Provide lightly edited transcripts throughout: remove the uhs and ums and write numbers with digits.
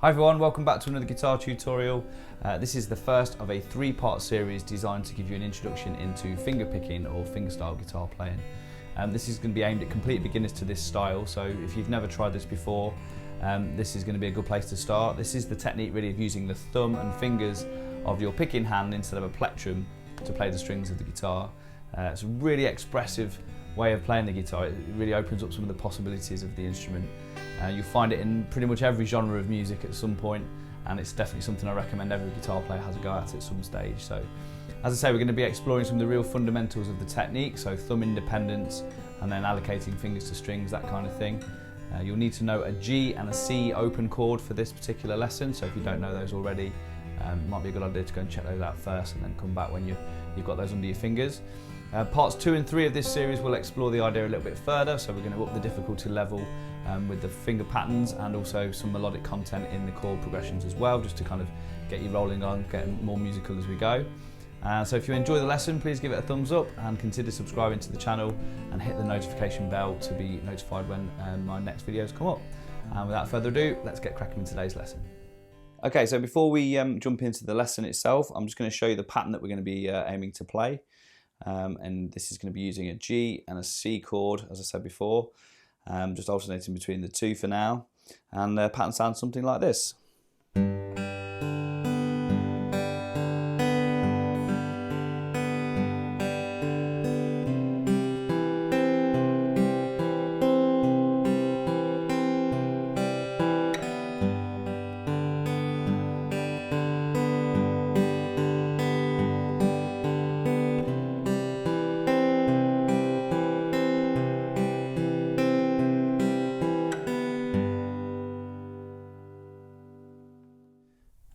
Hi everyone, welcome back to another guitar tutorial. This is the first of a three-part series designed to give you an introduction into finger picking or fingerstyle guitar playing. This is going to be aimed at complete beginners to this style, so if you've never tried this before, this is going to be a good place to start. This is the technique really of using the thumb and fingers of your picking hand instead of a plectrum to play the strings of the guitar. It's a really expressive way of playing the guitar. It really opens up some of the possibilities of the instrument. You'll find it in pretty much every genre of music at some point, and it's definitely something I recommend every guitar player has a go at some stage. So, as I say, we're going to be exploring some of the real fundamentals of the technique, so thumb independence and then allocating fingers to strings, that kind of thing. You'll need to know a G and a C open chord for this particular lesson, so if you don't know those already, it might be a good idea to go and check those out first and then come back when you've got those under your fingers. Parts 2 and 3 of this series will explore the idea a little bit further, so we're going to up the difficulty level with the finger patterns and also some melodic content in the chord progressions as well, just to kind of get you rolling on, getting more musical as we go. So if you enjoy the lesson, please give it a thumbs up and consider subscribing to the channel and hit the notification bell to be notified when my next videos come up. And without further ado, let's get cracking with today's lesson. Okay, so before we jump into the lesson itself, I'm just going to show you the pattern that we're going to be aiming to play. And this is going to be using a G and a C chord, as I said before, just alternating between the two for now. And the pattern sounds something like this.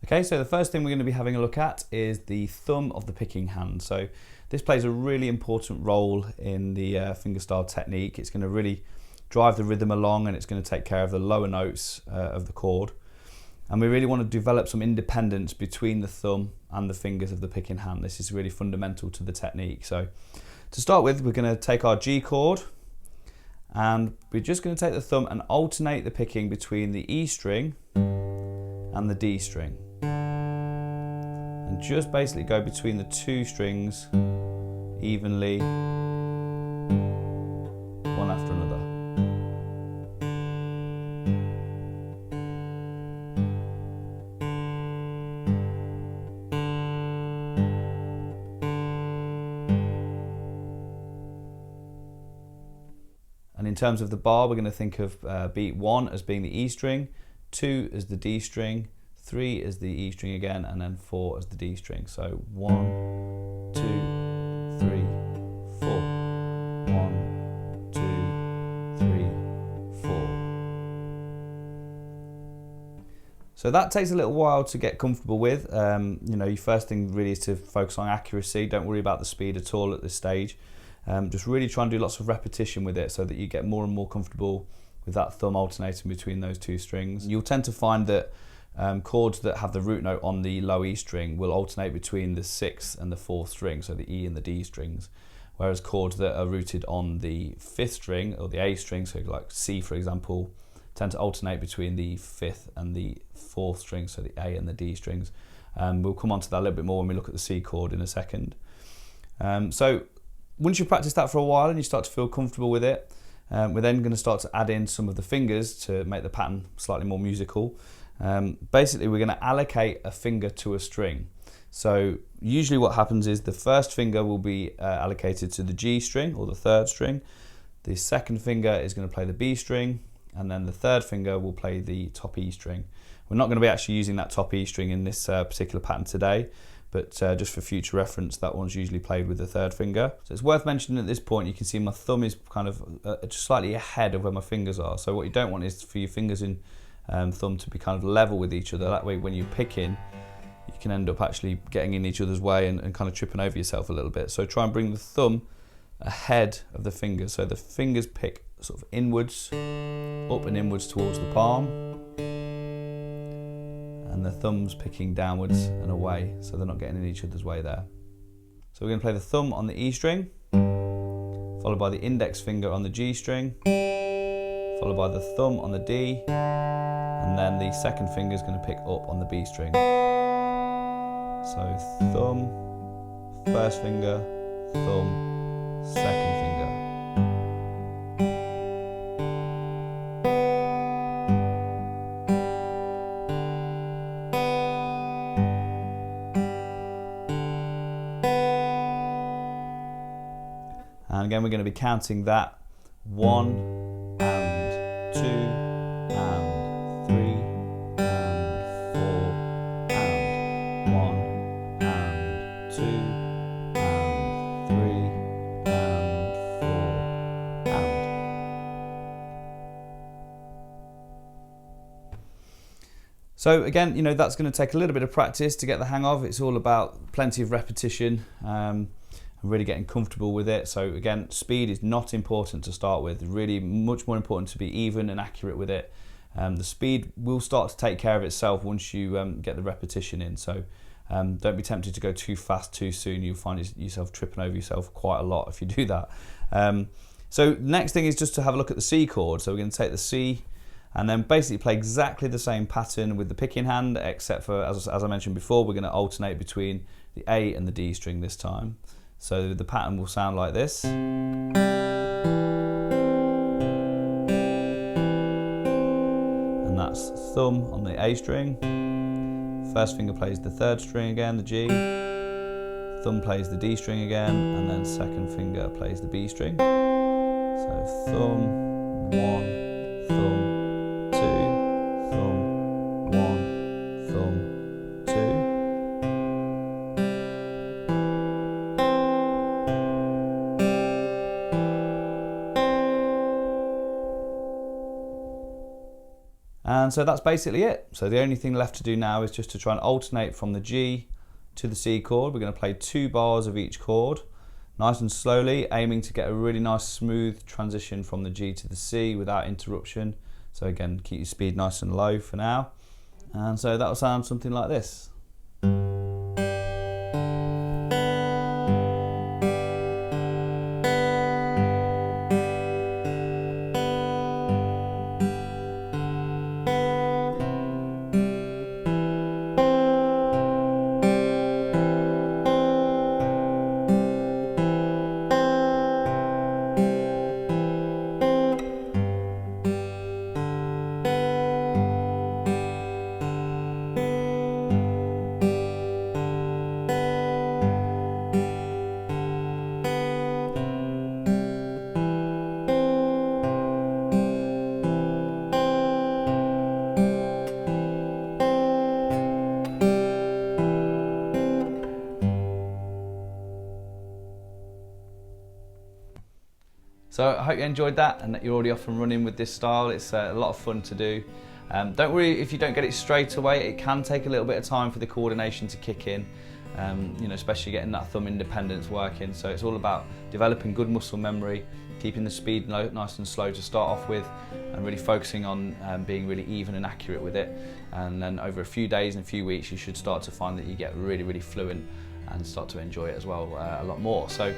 Okay, so the first thing we're going to be having a look at is the thumb of the picking hand. So this plays a really important role in the fingerstyle technique. It's going to really drive the rhythm along, and it's going to take care of the lower notes of the chord. And we really want to develop some independence between the thumb and the fingers of the picking hand. This is really fundamental to the technique. So to start with, we're going to take our G chord, and we're just going to take the thumb and alternate the picking between the E string and the D string. And just basically go between the two strings evenly, one after another. And in terms of the bar, we're going to think of beat 1 as being the E string, 2 as the D string, 3 is the E string again, and then 4 as the D string. So 1, 2, 3, 4. 1, 2, 3, 4. So that takes a little while to get comfortable with. Your first thing really is to focus on accuracy. Don't worry about the speed at all at this stage. Just really try and do lots of repetition with it so that you get more and more comfortable with that thumb alternating between those two strings. You'll tend to find that chords that have the root note on the low E string will alternate between the 6th and the 4th string, so the E and the D strings, whereas chords that are rooted on the 5th string or the A string, so like C for example, tend to alternate between the 5th and the 4th string, so the A and the D strings. We'll come on to that a little bit more when we look at the C chord in a second. So once you've practiced that for a while and you start to feel comfortable with it, we're then going to start to add in some of the fingers to make the pattern slightly more musical. Basically, we're going to allocate a finger to a string. So usually what happens is the first finger will be allocated to the G string or the 3rd string. The second finger is going to play the B string, and then the third finger will play the top E string. We're not going to be actually using that top E string in this particular pattern today, but just for future reference, that one's usually played with the 3rd finger. So it's worth mentioning at this point, you can see my thumb is kind of just slightly ahead of where my fingers are. So what you don't want is for your fingers in thumb to be kind of level with each other. That way when you're picking, you can end up actually getting in each other's way and kind of tripping over yourself a little bit. So try and bring the thumb ahead of the fingers. So the fingers pick sort of inwards, up and inwards towards the palm, and the thumb's picking downwards and away, so they're not getting in each other's way there. So we're going to play the thumb on the E string, followed by the index finger on the G string, followed by the thumb on the D, and then the second finger is going to pick up on the B string. So thumb, first finger, thumb, second finger. And again, we're going to be counting that 1 and 2 and 3 and 4 and 1 and 2 and 3 and 4 and. So again, you know, that's going to take a little bit of practice to get the hang of. It's all about plenty of repetition. Really getting comfortable with it. So again, speed is not important to start with. It's really much more important to be even and accurate with it. The speed will start to take care of itself once you get the repetition in. So don't be tempted to go too fast too soon. You'll find yourself tripping over yourself quite a lot if you do that. So next thing is just to have a look at the C chord. So we're going to take the C and then basically play exactly the same pattern with the picking hand, except for, as I mentioned before, we're going to alternate between the A and the D string this time. So the pattern will sound like this. And that's thumb on the A string. First finger plays the third string again, the G. Thumb plays the D string again, and then second finger plays the B string. So thumb, 1, thumb, 2, thumb, 1, thumb, 2. And so that's basically it. So the only thing left to do now is just to try and alternate from the G to the C chord. We're going to play 2 bars of each chord, nice and slowly, aiming to get a really nice smooth transition from the G to the C without interruption. So again, keep your speed nice and low for now. And so that'll sound something like this. So I hope you enjoyed that and that you're already off and running with this style. It's a lot of fun to do. Don't worry if you don't get it straight away. It can take a little bit of time for the coordination to kick in, you know, especially getting that thumb independence working. So it's all about developing good muscle memory, keeping the speed nice and slow to start off with, and really focusing on being really even and accurate with it. And then over a few days and a few weeks, you should start to find that you get really fluent and start to enjoy it as well a lot more. So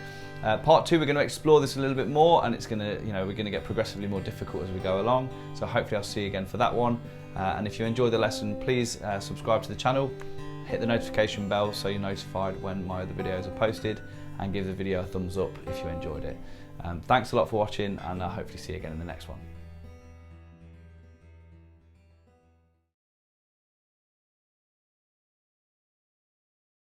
part 2, we're going to explore this a little bit more, and it's going to, you know, we're going to get progressively more difficult as we go along. So hopefully I'll see you again for that one. And if you enjoyed the lesson, please subscribe to the channel, hit the notification bell so you're notified when my other videos are posted, and give the video a thumbs up if you enjoyed it. Thanks a lot for watching, and I'll hopefully see you again in the next one.